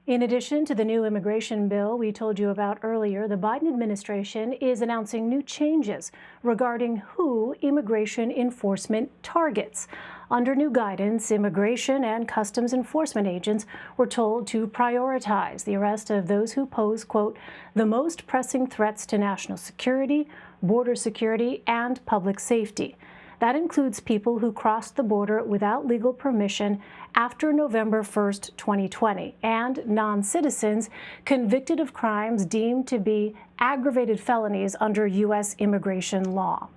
In addition to the new immigration bill we told you about earlier, the Biden administration is announcing new changes regarding who immigration enforcement targets. Under new guidance, immigration and customs enforcement agents were told to prioritize the arrest of those who pose, quote, the most pressing threats to national security, border security, and public safety. That includes people who crossed the border without legal permission after November 1st, 2020, and non-citizens convicted of crimes deemed to be aggravated felonies under U.S. immigration law.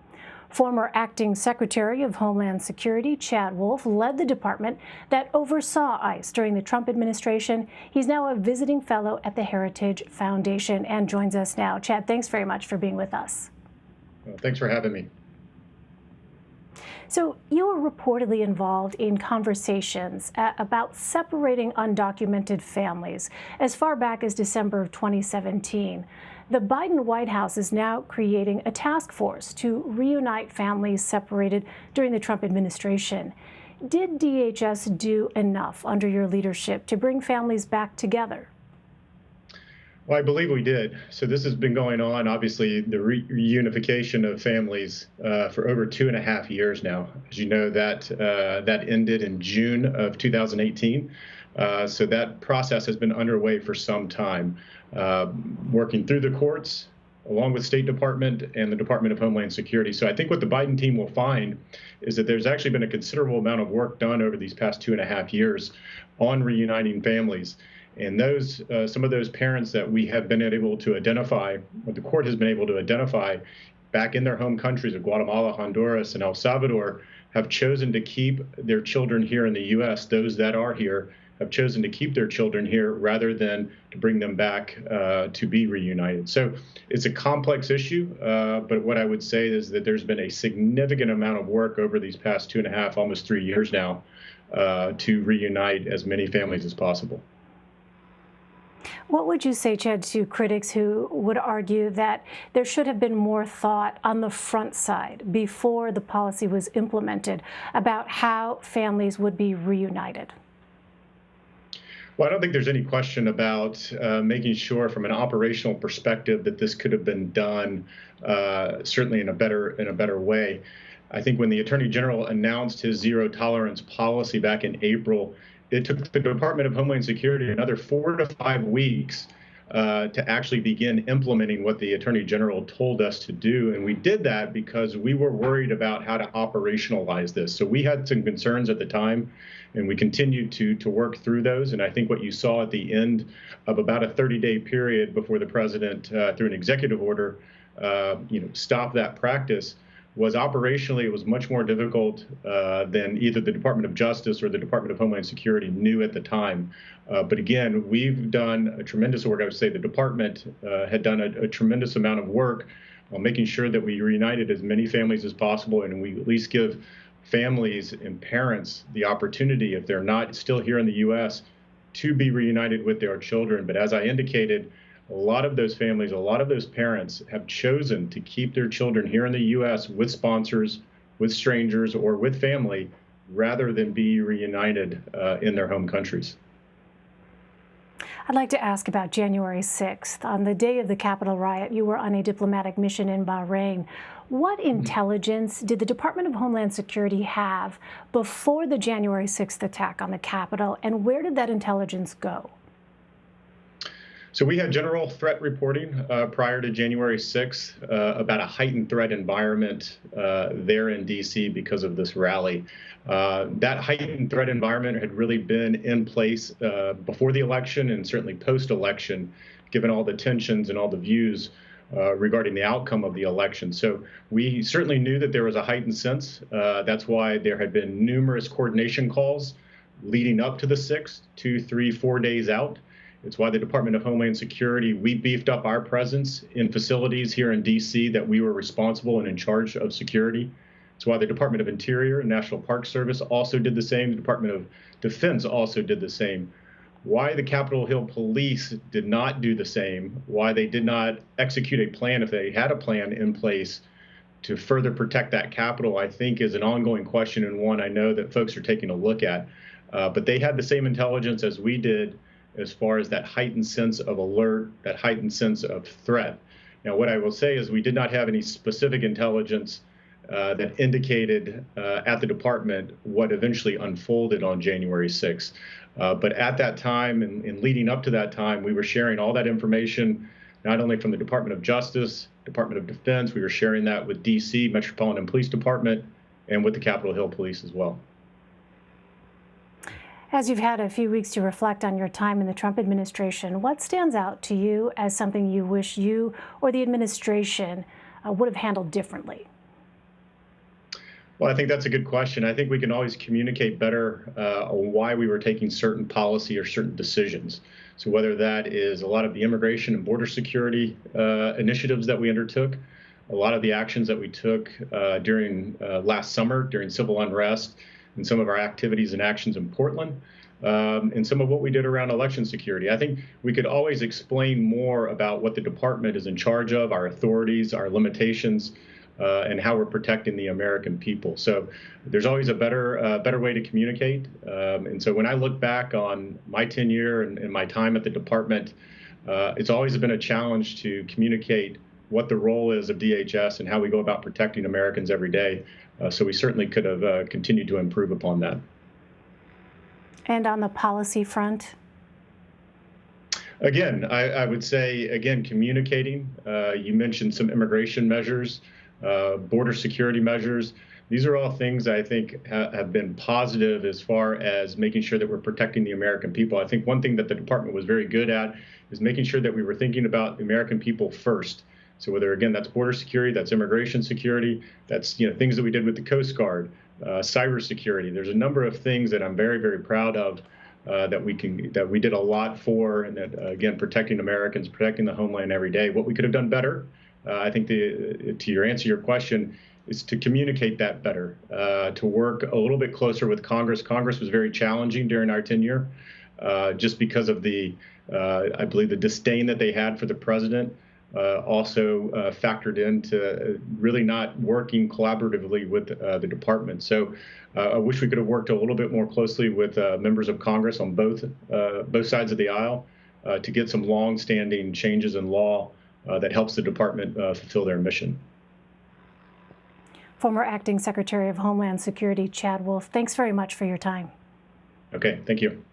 Former Acting Secretary of Homeland Security Chad Wolf led the department that oversaw ICE during the Trump administration. He's now a visiting fellow at the Heritage Foundation and joins us now. Chad, thanks very much for being with us. Well, thanks for having me. So you were reportedly involved in conversations about separating undocumented families as far back as December of 2017. The Biden White House is now creating a task force to reunite families separated during the Trump administration. Did DHS do enough under your leadership to bring families back together? Well, I believe we did. So this has been going on, obviously, the reunification of families for over 2.5 years now. As you know, that ended in June of 2018. So that process has been underway for some time, working through the courts, along with State Department and the Department of Homeland Security. So I think what the Biden team will find is that there's actually been a considerable amount of work done over these past 2.5 years on reuniting families. And those, some of those parents that we have been able to identify, what the court has been able to identify back in their home countries of Guatemala, Honduras, and El Salvador, have chosen to keep their children here in the U.S. Those that are here have chosen to keep their children here rather than to bring them back to be reunited. So it's a complex issue, but what I would say is that there's been a significant amount of work over these past 2.5, almost 3 years now, to reunite as many families as possible. What would you say, Chad, to critics who would argue that there should have been more thought on the front side before the policy was implemented about how families would be reunited? Well, I don't think there's any question about making sure from an operational perspective that this could have been done certainly in a better way. I think when the Attorney General announced his zero tolerance policy back in April, it took the Department of Homeland Security another 4 to 5 weeks to actually begin implementing what the Attorney General told us to do. And we did that because we were worried about how to operationalize this. So we had some concerns at the time, and we continued to work through those. And I think what you saw at the end of about a 30-day period before the president, through an executive order, stopped that practice, was operationally, it was much more difficult than either the Department of Justice or the Department of Homeland Security knew at the time. But again, we've done a tremendous work. I would say the department had done a tremendous amount of work on making sure that we reunited as many families as possible, and we at least give families and parents the opportunity, if they're not still here in the U.S., to be reunited with their children. But as I indicated, a lot of those families, a lot of those parents have chosen to keep their children here in the U.S. with sponsors, with strangers, or with family, rather than be reunited in their home countries. I'd like to ask about January 6th. On the day of the Capitol riot, you were on a diplomatic mission in Bahrain. What intelligence did the Department of Homeland Security have before the January 6th attack on the Capitol, and where did that intelligence go? So we had general threat reporting prior to January 6th about a heightened threat environment there in D.C. because of this rally. That heightened threat environment had really been in place before the election and certainly post-election, given all the tensions and all the views regarding the outcome of the election. So we certainly knew that there was a heightened sense. That's why there had been numerous coordination calls leading up to the 6th, 2, 3, 4 days out. It's why the Department of Homeland Security, we beefed up our presence in facilities here in D.C. that we were responsible and in charge of security. It's why the Department of Interior and National Park Service also did the same. The Department of Defense also did the same. Why the Capitol Hill Police did not do the same, why they did not execute a plan, if they had a plan in place to further protect that Capitol, I think is an ongoing question, and one I know that folks are taking a look at. But they had the same intelligence as we did, as far as that heightened sense of alert, that heightened sense of threat. Now, what I will say is we did not have any specific intelligence that indicated at the department what eventually unfolded on January 6th. But at that time and leading up to that time, we were sharing all that information, not only from the Department of Justice, Department of Defense, we were sharing that with DC, Metropolitan Police Department, and with the Capitol Hill Police as well. As you've had a few weeks to reflect on your time in the Trump administration, what stands out to you as something you wish you or the administration would have handled differently? Well, I think that's a good question. I think we can always communicate better on why we were taking certain policy or certain decisions. So whether that is a lot of the immigration and border security initiatives that we undertook, a lot of the actions that we took during last summer, during civil unrest, and some of our activities and actions in Portland, and some of what we did around election security. I think we could always explain more about what the department is in charge of, our authorities, our limitations, and how we're protecting the American people. So there's always a better way to communicate. And so when I look back on my tenure and my time at the department, it's always been a challenge to communicate what the role is of DHS and how we go about protecting Americans every day. So we certainly could have continued to improve upon that. And on the policy front? Again, I would say, again, communicating. You mentioned some immigration measures, border security measures. These are all things I think have been positive as far as making sure that we're protecting the American people. I think one thing that the department was very good at is making sure that we were thinking about the American people first. So whether, again, that's border security, that's immigration security, that's things that we did with the Coast Guard, cybersecurity. There's a number of things that I'm very, very proud of that we did a lot for, and that again, protecting Americans, protecting the homeland every day. What we could have done better, I think, to answer your question, is to communicate that better, to work a little bit closer with Congress. Congress was very challenging during our tenure, just because of I believe, the disdain that they had for the president. Also factored into really not working collaboratively with the department. So I wish we could have worked a little bit more closely with members of Congress on both sides of the aisle to get some long-standing changes in law that helps the department fulfill their mission. Former Acting Secretary of Homeland Security Chad Wolf, thanks very much for your time. Okay, thank you.